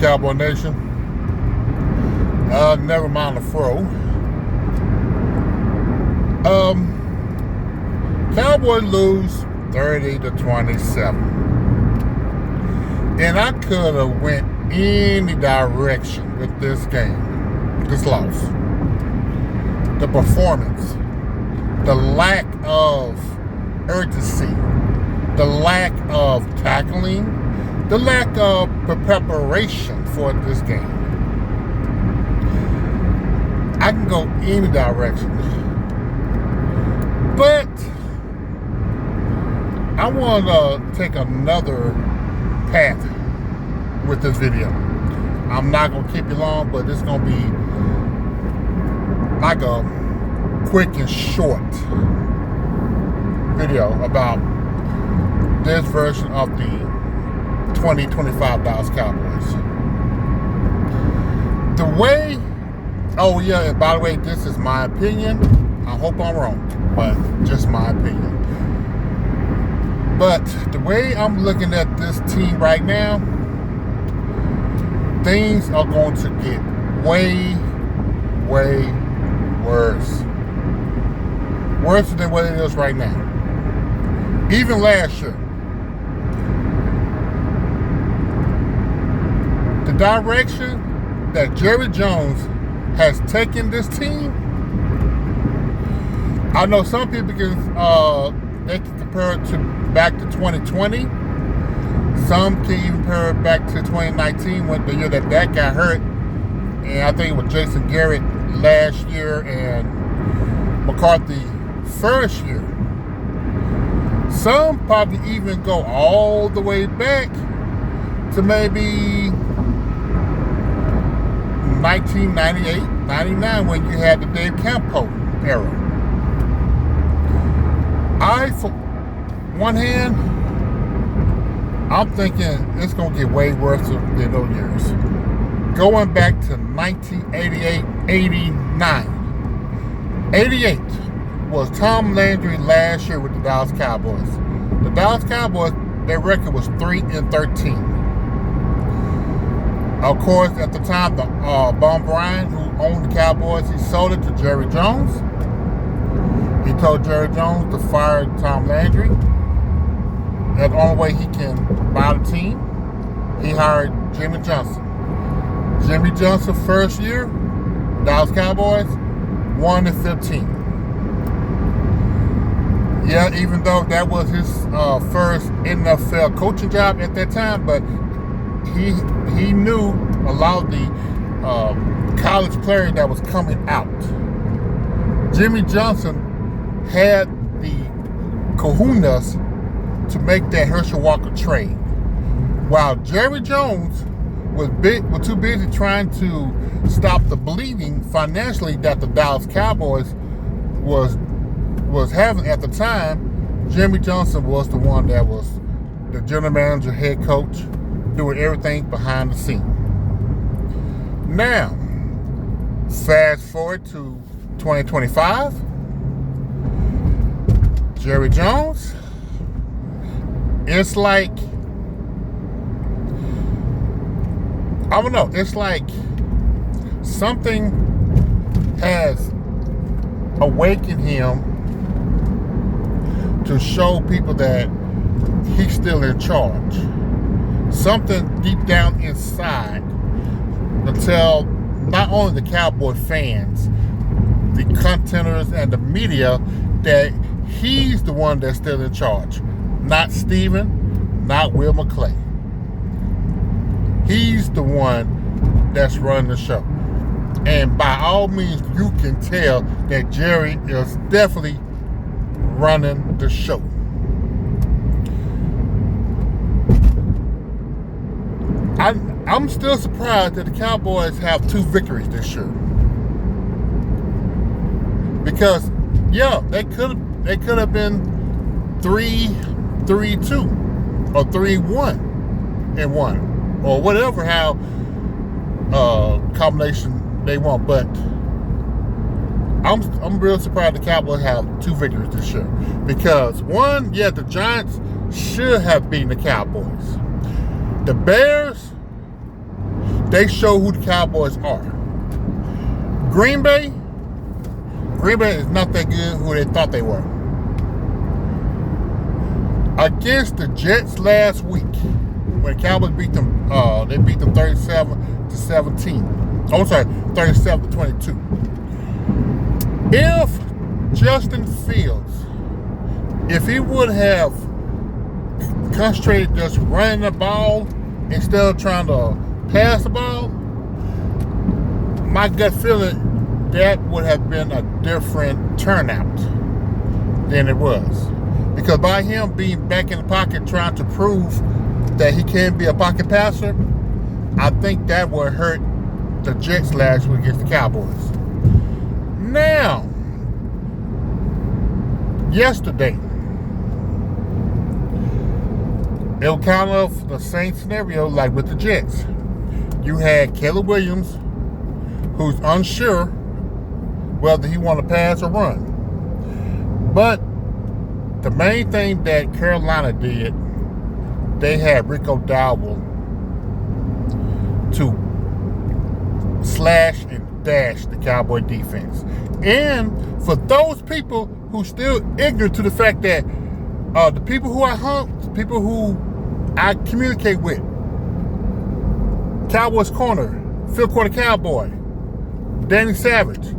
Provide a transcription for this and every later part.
Cowboy Nation. Never mind the fro. Cowboys lose 30-27. And I could have went any direction with this game, this loss. The performance, the lack of urgency, the lack of tackling, the lack of preparation for this game. I can go any direction. But I want to take another path with this video. I'm not going to keep you long, but it's going to be like a quick and short video about this version of the 2025 Dallas Cowboys. The way, oh yeah, and by the way, this is my opinion. I hope I'm wrong, but just my opinion. But the way I'm looking at this team right now, things are going to get way worse. Worse than what it is right now. Even last year. The direction that Jerry Jones has taken this team, I know some people can they can compare it to back to 2020. Some can even compare it back to 2019 when the year that got hurt. And I think it was Jason Garrett last year and McCarthy first year. Some probably even go all the way back to maybe 1998, 99 when you had the Dave Campo era. For one hand, I'm thinking it's going to get way worse than those years. Going back to 1988, 89. 88 was Tom Landry last year with the Dallas Cowboys. The Dallas Cowboys, their record was 3-13. Of course, at the time, Bob Bryant, who owned the Cowboys, he sold it to Jerry Jones. He told Jerry Jones to fire Tom Landry. That's the only way he can buy the team. He hired Jimmy Johnson. Jimmy Johnson first year, Dallas Cowboys, 1-15. Yeah, even though that was his first NFL coaching job at that time, but he knew a lot of the college players that was coming out. Jimmy Johnson had the kahunas to make that Herschel Walker trade, while Jerry Jones was too busy trying to stop the bleeding financially that the Dallas Cowboys was having at the time. Jimmy Johnson was the one that was the general manager, head coach, doing everything behind the scene. Now, fast forward to 2025. Jerry Jones, it's like, I don't know, it's like something has awakened him to show people that he's still in charge. Something deep down inside to tell not only the Cowboy fans, the contenders, and the media that he's the one that's still in charge. Not Steven, not Will McClay. He's the one that's running the show. And by all means, you can tell that Jerry is definitely running the show. I'm still surprised that the Cowboys have 2 victories this year. Because, yeah, they could have been 3-2 or 3-1 or whatever how combination they want. But I'm real surprised the Cowboys have 2 victories this year. Because one, yeah, the Giants should have beaten the Cowboys. The Bears they show who the Cowboys are. Green Bay is not that good who they thought they were. Against the Jets last week, when the Cowboys beat them, they beat them 37-17. Oh, sorry, 37-22. If Justin Fields, if he would have concentrated just running the ball instead of trying to pass the ball, my gut feeling, that would have been a different turnout than it was. Because by him being back in the pocket trying to prove that he can be a pocket passer, I think that would hurt the Jets last week against the Cowboys. Now, yesterday, it was kind of the same scenario like with the Jets. You had Caleb Williams, who's unsure whether he want to pass or run. But the main thing that Carolina did, they had Rico to slash and dash the Cowboy defense. And for those people who still ignorant to the fact that the people who I communicate with, Cowboys corner, field corner Cowboy, Danny Savage,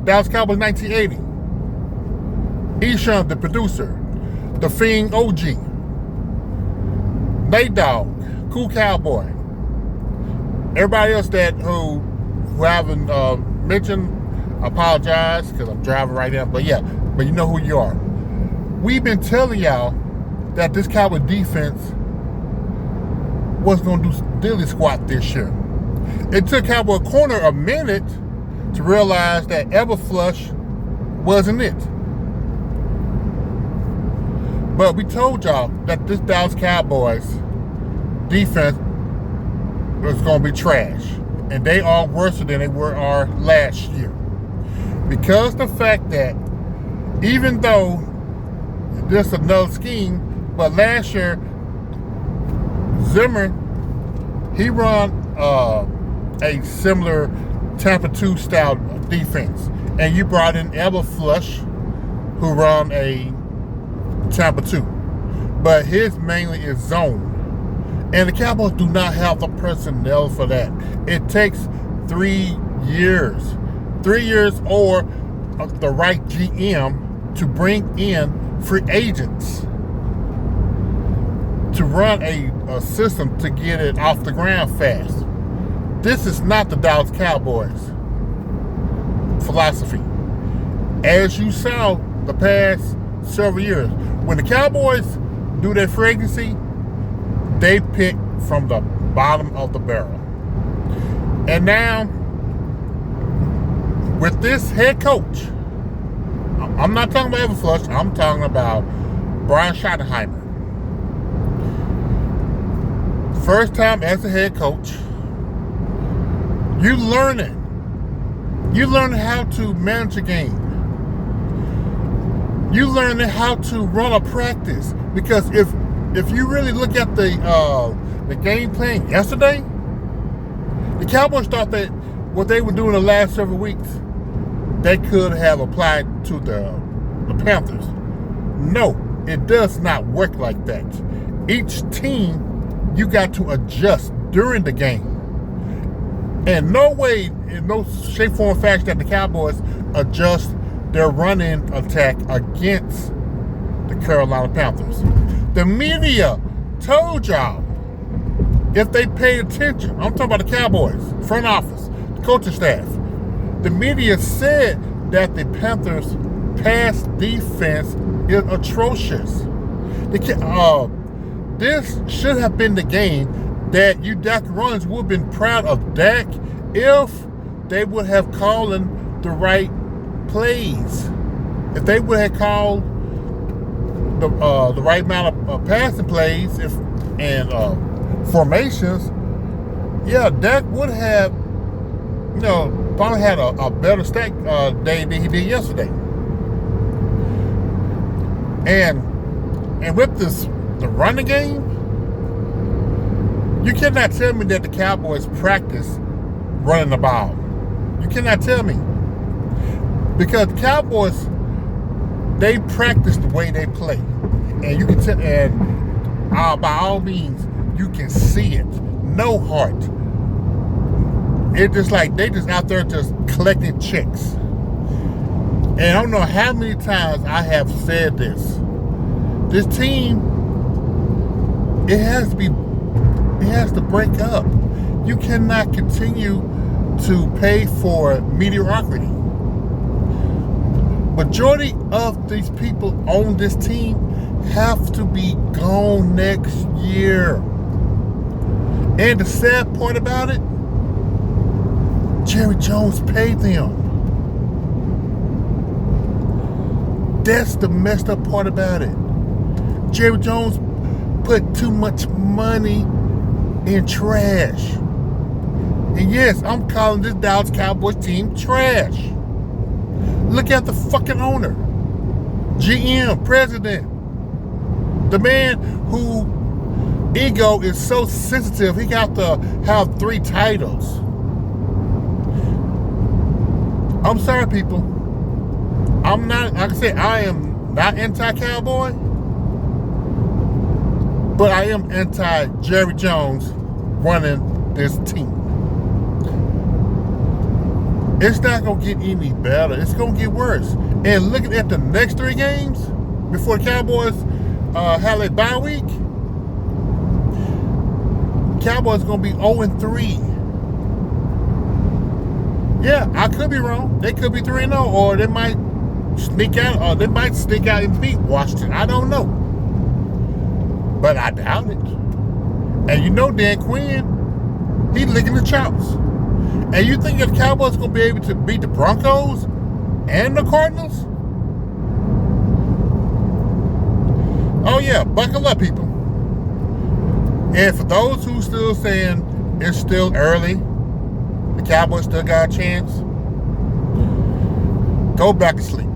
Dallas Cowboys 1980, Esham, the producer, The Fiend OG, Nate Dogg, Cool Cowboy, everybody else who I haven't mentioned, I apologize because I'm driving right now, but you know who you are. We've been telling y'all that this Cowboy defense was going to do dilly squat this year. It took Cowboy corner a minute to realize that Everflush wasn't it. But we told y'all that this Dallas Cowboys defense was going to be trash. And they are worse than they are last year. Because the fact that even though this is another scheme, but last year, Zimmer, he run a similar Tampa 2 style defense. And you brought in Everflush, who run a Tampa 2. But his mainly is zone. And the Cowboys do not have the personnel for that. It takes 3 years. 3 years or the right GM to bring in free agents to run a system to get it off the ground fast. This is not the Dallas Cowboys philosophy. As you saw the past several years, when the Cowboys do their free agency, they pick from the bottom of the barrel. And now, with this head coach, I'm not talking about Everflush, I'm talking about Brian Schottenheimer. First time as a head coach, you're learning how to manage a game. You learning how to run a practice. Because if you really look at the game plan yesterday, the Cowboys thought that what they were doing the last several weeks, they could have applied to the Panthers. No, it does not work like that. Each team, you got to adjust during the game. And no way, in no shape, form, or fashion that the Cowboys adjust their running attack against the Carolina Panthers. The media told y'all, if they pay attention, I'm talking about the Cowboys, front office, the coaching staff, the media said that the Panthers' pass defense is atrocious. This should have been the game that you Dak runs would have been proud of Dak if they would have called the right plays. If they would have called the right amount of passing plays and formations, Dak would have, probably had a better stat day than he did yesterday. And with the running game, You cannot tell me that the Cowboys practice running the ball. You cannot tell me. Because the Cowboys, they practice the way they play. And you can tell, and by all means, you can see it. No heart. It's just like they just out there just collecting checks. And I don't know how many times I have said this. This team, it has to break up. You cannot continue to pay for mediocrity. Majority of these people on this team have to be gone next year. And the sad part about it, Jerry Jones paid them. That's the messed up part about it. Jerry Jones put too much money in trash. And yes, I'm calling this Dallas Cowboys team trash. Look at the fucking owner, GM, president, the man who ego is so sensitive, he got to have 3 titles. I'm sorry, people. I'm not, like I said, I am not anti-Cowboy, but I am anti-Jerry Jones running this team. It's not going to get any better. It's going to get worse. And looking at the next 3 games before the Cowboys have a bye week, Cowboys going to be 0-3. Yeah, I could be wrong. They could be 3-0, or they might sneak out, and beat Washington. I don't know. But I doubt it. And you know Dan Quinn, he's licking the chops. And you think the Cowboys going to be able to beat the Broncos and the Cardinals? Oh yeah, buckle up, people. And for those who still saying it's still early, the Cowboys still got a chance, go back to sleep.